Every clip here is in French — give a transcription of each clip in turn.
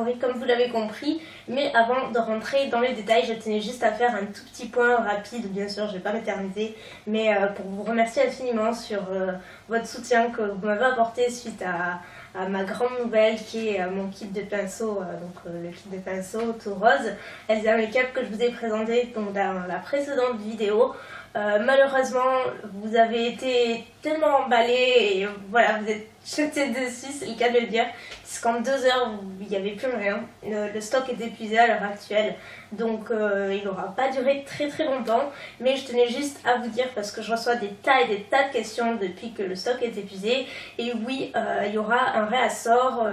favori comme vous l'avez compris. Mais avant de rentrer dans les détails, je tenais juste à faire un tout petit point rapide, bien sûr je ne vais pas m'éterniser, mais pour vous remercier infiniment sur votre soutien que vous m'avez apporté suite à ma grande nouvelle qui est mon kit de pinceau, le kit de pinceau tout rose Elsa Makeup que je vous ai présenté donc, dans la précédente vidéo. Malheureusement vous avez été tellement emballés et voilà, vous êtes jetés dessus, c'est le cas de le dire, puisqu'en 2 heures il n'y avait plus rien, le stock est épuisé à l'heure actuelle, donc il n'aura pas duré très longtemps, mais je tenais juste à vous dire parce que je reçois des tas et des tas de questions depuis que le stock est épuisé, et oui il y aura un réassort,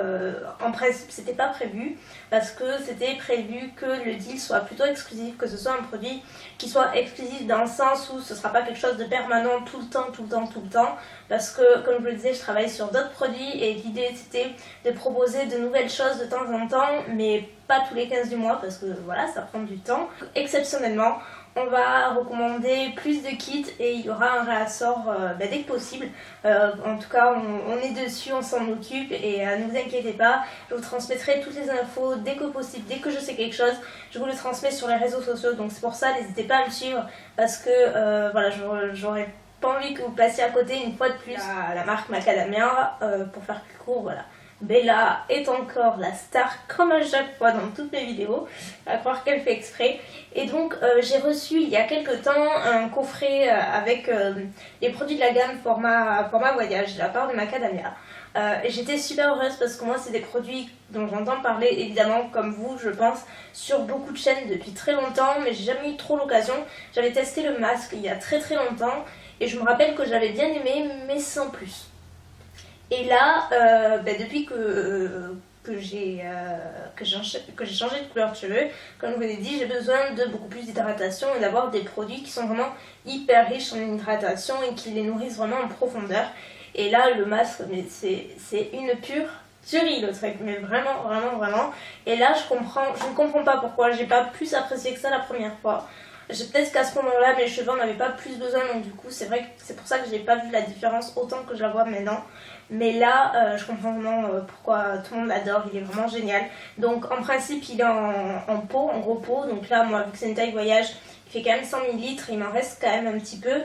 en principe c'était pas prévu, parce que c'était prévu que le deal soit plutôt exclusif, que ce soit un produit qui soit exclusif dans le sens où ce sera pas quelque chose de permanent tout le temps, parce que comme je vous le disais je travaille sur d'autres produits et l'idée c'était de proposer de nouvelles choses de temps en temps, mais pas tous les 15 du mois parce que voilà ça prend du temps. Exceptionnellement on va recommander plus de kits et il y aura un réassort dès que possible. En tout cas on est dessus, on s'en occupe et ne vous inquiétez pas, je vous transmettrai toutes les infos dès que possible, dès que je sais quelque chose je vous le transmets sur les réseaux sociaux, donc c'est pour ça n'hésitez pas à me suivre parce que voilà, j'aurais pas envie que vous passiez à côté une fois de plus à la marque Macadamia. Pour faire plus court, voilà, Bella est encore la star comme à chaque fois dans toutes mes vidéos, à croire qu'elle fait exprès. Et donc j'ai reçu il y a quelques temps un coffret avec les produits de la gamme format voyage de la part de Macadamia. J'étais super heureuse parce que moi c'est des produits dont j'entends parler évidemment comme vous je pense sur beaucoup de chaînes depuis très longtemps, mais j'ai jamais eu trop l'occasion. J'avais testé le masque il y a très longtemps et je me rappelle que j'avais bien aimé mais sans plus. Et là depuis que j'ai changé de couleur de cheveux, comme je vous l'ai dit, j'ai besoin de beaucoup plus d'hydratation et d'avoir des produits qui sont vraiment hyper riches en hydratation et qui les nourrissent vraiment en profondeur. Et là le masque, c'est une pure tuerie le truc, mais vraiment. Et là je ne comprends pas pourquoi j'ai pas plus apprécié que ça la première fois. Peut-être qu'à ce moment-là mes cheveux n'avaient pas plus besoin, donc du coup c'est vrai que c'est pour ça que j'ai pas vu la différence autant que je la vois maintenant. Mais là je comprends vraiment pourquoi tout le monde l'adore, il est vraiment génial. Donc en principe il est en pot, en gros pot, donc là moi vu que c'est une taille voyage il fait quand même 100 ml, il m'en reste quand même un petit peu.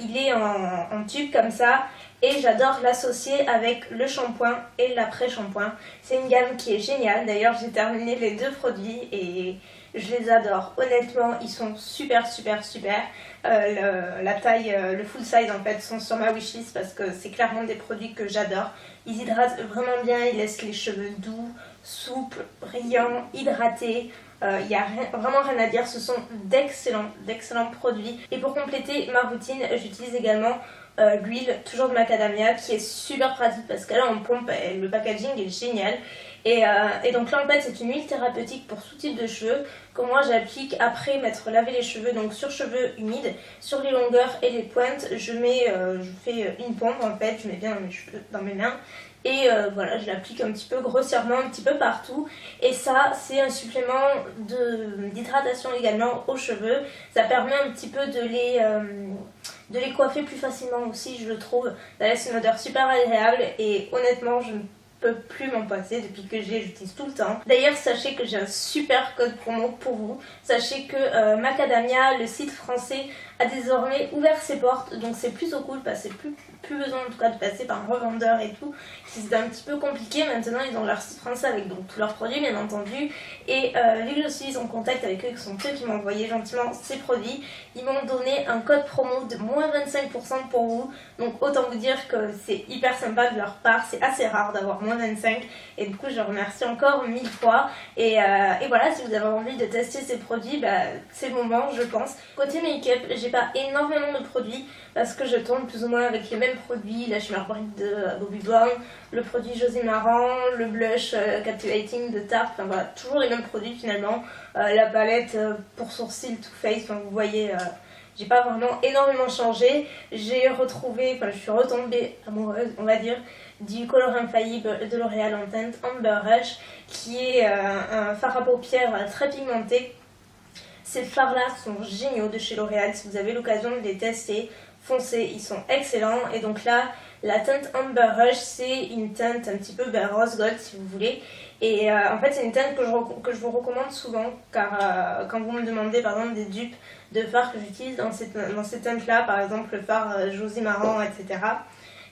Il est en tube comme ça et j'adore l'associer avec le shampoing et l'après-shampoing. C'est une gamme qui est géniale, d'ailleurs j'ai terminé les 2 produits et je les adore. Honnêtement ils sont super. La taille, le full size en fait sont sur ma wishlist parce que c'est clairement des produits que j'adore. Ils hydratent vraiment bien, ils laissent les cheveux doux, souples, brillants, hydratés. Il n'y a vraiment rien à dire, ce sont d'excellents produits. Et pour compléter ma routine, j'utilise également l'huile, toujours de Macadamia, qui est super pratique parce qu'elle est en pompe, le packaging est génial. Et donc là en fait c'est une huile thérapeutique pour tout type de cheveux que moi j'applique après m'être lavé les cheveux, donc sur cheveux humides, sur les longueurs et les pointes, je fais une pompe en fait, je mets bien dans mes cheveux, dans mes mains. Et voilà, je l'applique un petit peu grossièrement, un petit peu partout. Et ça, c'est un supplément d'hydratation également aux cheveux. Ça permet un petit peu de les coiffer plus facilement aussi, je le trouve. Ça laisse une odeur super agréable et honnêtement, je ne peux plus m'en passer depuis que j'utilise tout le temps. D'ailleurs sachez que j'ai un super code promo pour vous. Sachez que Macadamia, le site français, a désormais ouvert ses portes, donc c'est plutôt cool parce que c'est plus besoin en tout cas de passer par un revendeur et tout. C'était un petit peu compliqué, maintenant ils ont leur site français avec donc tous leurs produits bien entendu, et vu que je suis en contact avec eux, que sont eux qui m'ont envoyé gentiment ces produits, ils m'ont donné un code promo de moins 25% pour vous, donc autant vous dire que c'est hyper sympa de leur part, c'est assez rare d'avoir moins 25 et du coup je remercie encore 1000 fois. Et voilà, si vous avez envie de tester ces produits, c'est le moment je pense. Côté make-up, j'ai pas énormément de produits parce que je tourne plus ou moins avec les mêmes produits, la Shimmer Bright de Bobbi Brown, le produit José Maran, le blush Captivating de Tarte, enfin voilà, toujours les mêmes produits finalement. La palette pour sourcils Too Faced, enfin, vous voyez, j'ai pas vraiment énormément changé. Je suis retombée amoureuse, on va dire, du Color Infaillible de L'Oréal en teinte Amber Rush, qui est un fard à paupières très pigmenté. Ces fards là sont géniaux de chez L'Oréal, si vous avez l'occasion de les tester, foncez, ils sont excellents. Et donc là, la teinte Amber Rush, c'est une teinte un petit peu rose gold si vous voulez. Et en fait c'est une teinte que je vous recommande souvent car quand vous me demandez par exemple des dupes de fards que j'utilise dans ces teintes là, par exemple le fard Josie Marant, etc.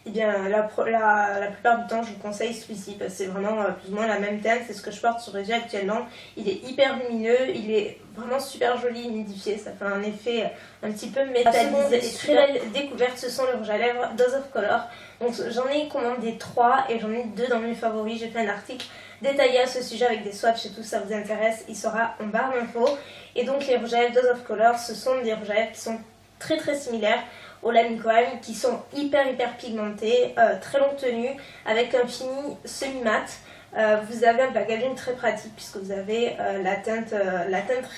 Et bien la plupart du temps je vous conseille celui-ci parce que c'est vraiment plus ou moins la même teinte, c'est ce que je porte sur les yeux actuellement. Il est hyper lumineux, il est vraiment super joli humidifié, ça fait un effet un petit peu métallisé. Et très belle découverte, ce sont les rouges à lèvres Dose of Color. Donc j'en ai commandé 3 et j'en ai 2 dans mes favoris. J'ai fait un article détaillé à ce sujet avec des swatchs et tout, ça vous intéresse, il sera en barre d'infos. Et donc les rouges à lèvres Dose of Color, ce sont des rouges à lèvres qui sont très similaires au Lime Coam, qui sont hyper pigmentés, très longue tenue, avec un fini semi-mat. Vous avez un packaging très pratique puisque vous avez la teinte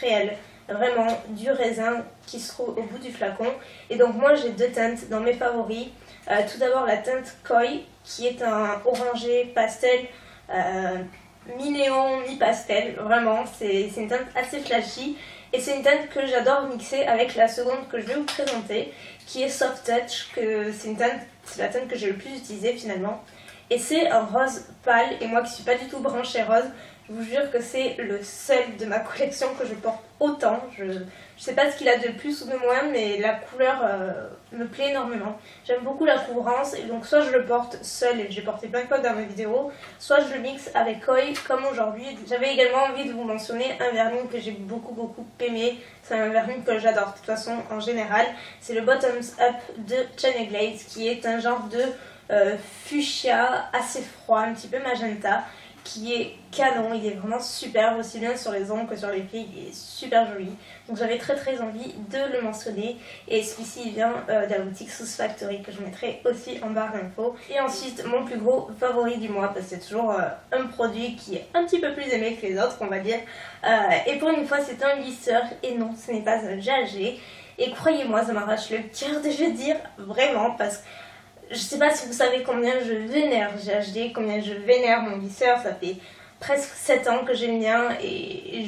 réelle, vraiment du raisin qui se trouve au bout du flacon. Et donc moi j'ai 2 teintes dans mes favoris. Tout d'abord la teinte Koi qui est un orangé pastel, mi-néon, mi-pastel, vraiment c'est une teinte assez flashy. Et c'est une teinte que j'adore mixer avec la seconde que je vais vous présenter, qui est Soft Touch, c'est la teinte que j'ai le plus utilisée finalement. Et c'est un rose pâle, et moi qui suis pas du tout branchée rose, je vous jure que c'est le seul de ma collection que je porte autant. Je sais pas ce qu'il a de plus ou de moins, mais la couleur me plaît énormément. J'aime beaucoup la couvrance, et donc soit je le porte seul, et j'ai porté plein de fois dans mes vidéos, soit je le mixe avec Koi, comme aujourd'hui. J'avais également envie de vous mentionner un vernis que j'ai beaucoup aimé. C'est un vernis que j'adore de toute façon en général. C'est le Bottoms Up de China Glaze, qui est un genre de fuchsia assez froid, un petit peu magenta, qui est canon. Il est vraiment superbe aussi bien sur les ongles que sur les pieds, il est super joli. Donc j'avais très envie de le mentionner, et celui-ci il vient de la boutique Sauce Factory que je mettrai aussi en barre d'infos. Et ensuite mon plus gros favori du mois, parce que c'est toujours un produit qui est un petit peu plus aimé que les autres on va dire, et pour une fois c'est un lisseur, et non ce n'est pas un GHG, et croyez-moi ça m'arrache le cœur de le dire vraiment, parce que je sais pas si vous savez combien je vénère GHD, combien je vénère mon lisseur. Ça fait presque 7 ans que j'ai le mien, et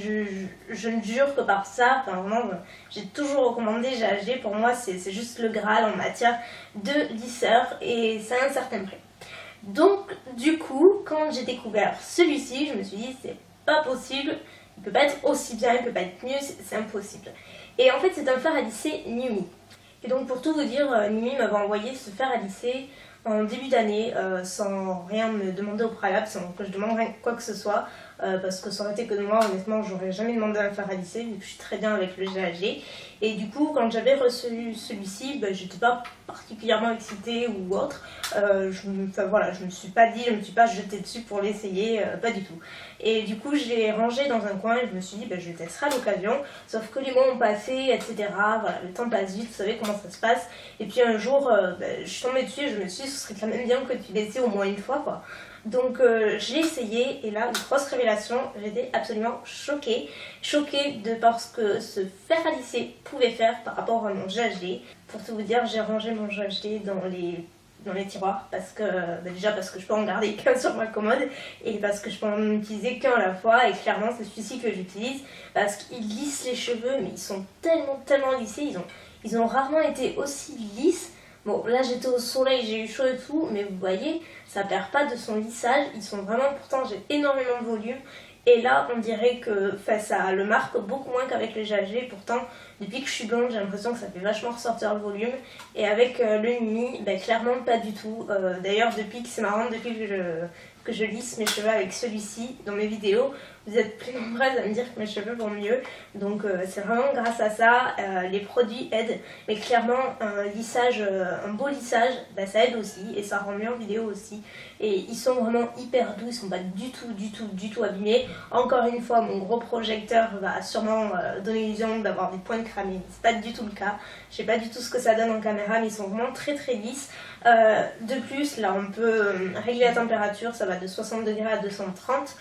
je ne jure que par ça. Enfin, vraiment, j'ai toujours recommandé GHD. Pour moi, c'est juste le Graal en matière de lisseur, et c'est un certain prix. Donc, du coup, quand j'ai découvert celui-ci, je me suis dit, c'est pas possible. Il peut pas être aussi bien, il peut pas être mieux, c'est impossible. Et en fait, c'est un fer à lisser Numi. Et donc pour tout vous dire, Numi m'avait envoyé ce fer à lisser en début d'année, sans rien me demander au préalable, sans que je demande rien, quoi que ce soit, parce que ça aurait été que de moi, honnêtement, j'aurais jamais demandé un fer à lisser, vu que je suis très bien avec le GHG. Et du coup, quand j'avais reçu celui-ci, j'étais pas particulièrement excitée ou autre. Je me suis pas dit, je me suis pas jetée dessus pour l'essayer, pas du tout. Et du coup, je l'ai rangé dans un coin et je me suis dit, je le testerai à l'occasion. Sauf que les mois ont passé, etc. Voilà, le temps passe vite, vous savez comment ça se passe. Et puis un jour, je suis tombée dessus et je me suis dit, ce serait quand même bien que tu l'essaies au moins une fois, quoi. Donc je l'ai essayé, et là, une grosse révélation, j'étais absolument choquée de par ce que ce fer à lisser pouvait faire par rapport à mon GHD. Pour tout vous dire, j'ai rangé mon GHD dans les tiroirs, parce que déjà parce que je peux en garder qu'un sur ma commode, et parce que je peux en utiliser qu'un à la fois, et clairement c'est celui-ci que j'utilise parce qu'il lisse les cheveux, mais ils sont tellement lissés, ils ont rarement été aussi lisses. Bon, là j'étais au soleil, j'ai eu chaud et tout, mais vous voyez, ça perd pas de son lissage. Ils sont vraiment, pourtant j'ai énormément de volume, et là on dirait que ça le marque beaucoup moins qu'avec le GHG. Pourtant depuis que je suis blonde, j'ai l'impression que ça fait vachement ressortir le volume, et avec le Numi, clairement pas du tout. D'ailleurs c'est marrant, depuis que je lisse mes cheveux avec celui-ci dans mes vidéos, vous êtes plus nombreuses à me dire que mes cheveux vont mieux. Donc c'est vraiment grâce à ça. Les produits aident, mais clairement un beau lissage, ça aide aussi, et ça rend mieux en vidéo aussi. Et ils sont vraiment hyper doux, ils sont pas du tout abîmés. Encore une fois, mon gros projecteur va sûrement donner l'illusion d'avoir des points cramés, c'est pas du tout le cas. Je sais pas du tout ce que ça donne en caméra, mais ils sont vraiment très lisses. De plus, là on peut régler la température, ça va de 60 degrés à 230.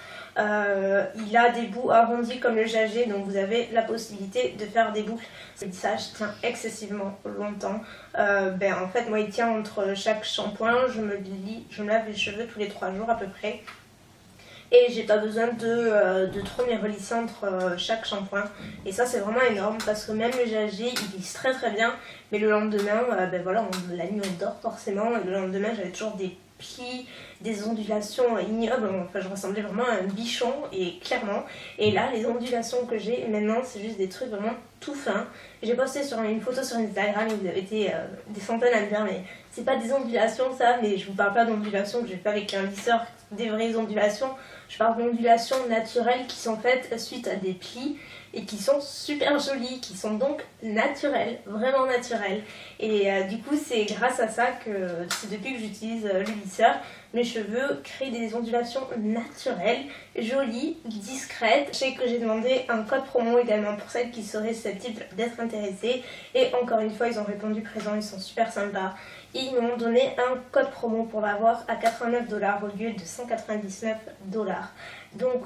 Il a des bouts arrondis comme le GHG, donc vous avez la possibilité de faire des boucles. Ce lissage tient excessivement longtemps. En fait, moi il tient entre chaque shampoing. Je me lave les cheveux tous les 3 jours à peu près. Et j'ai pas besoin de trop les relisser entre chaque shampoing. Et ça c'est vraiment énorme, parce que même le GHG il lisse très bien, mais le lendemain, la nuit on dort forcément, et le lendemain j'avais toujours des plis, des ondulations ignobles, enfin je ressemblais vraiment à un bichon et clairement. Et là les ondulations que j'ai maintenant c'est juste des trucs vraiment tout fins. J'ai posté sur une photo sur Instagram et vous avez été des centaines à me dire mais c'est pas des ondulations ça, mais je vous parle pas d'ondulations que j'ai fait avec un lisseur, des vraies ondulations. Je parle d'ondulations naturelles qui sont faites suite à des plis et qui sont super jolies, qui sont donc naturelles, vraiment naturelles. Et du coup c'est grâce à ça que c'est depuis que j'utilise le lisseur, mes cheveux créent des ondulations naturelles, jolies, discrètes. Je sais que j'ai demandé un code promo également pour celles qui seraient susceptibles d'être intéressées et encore une fois ils ont répondu présent, ils sont super sympas. Et ils m'ont donné un code promo pour l'avoir à 89$ au lieu de 199$. Donc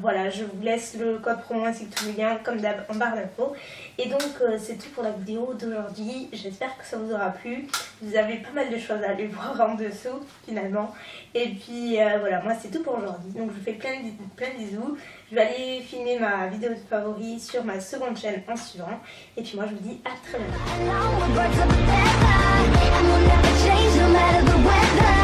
voilà, je vous laisse le code promo ainsi que tous les liens comme d'hab en barre d'infos. Et donc c'est tout pour la vidéo d'aujourd'hui, j'espère que ça vous aura plu. Vous avez pas mal de choses à aller voir en dessous finalement. Et puis voilà, moi c'est tout pour aujourd'hui. Donc je vous fais plein de bisous. Je vais aller filmer ma vidéo de favoris sur ma seconde chaîne en suivant. Et puis moi je vous dis à très bientôt. Change no matter the weather.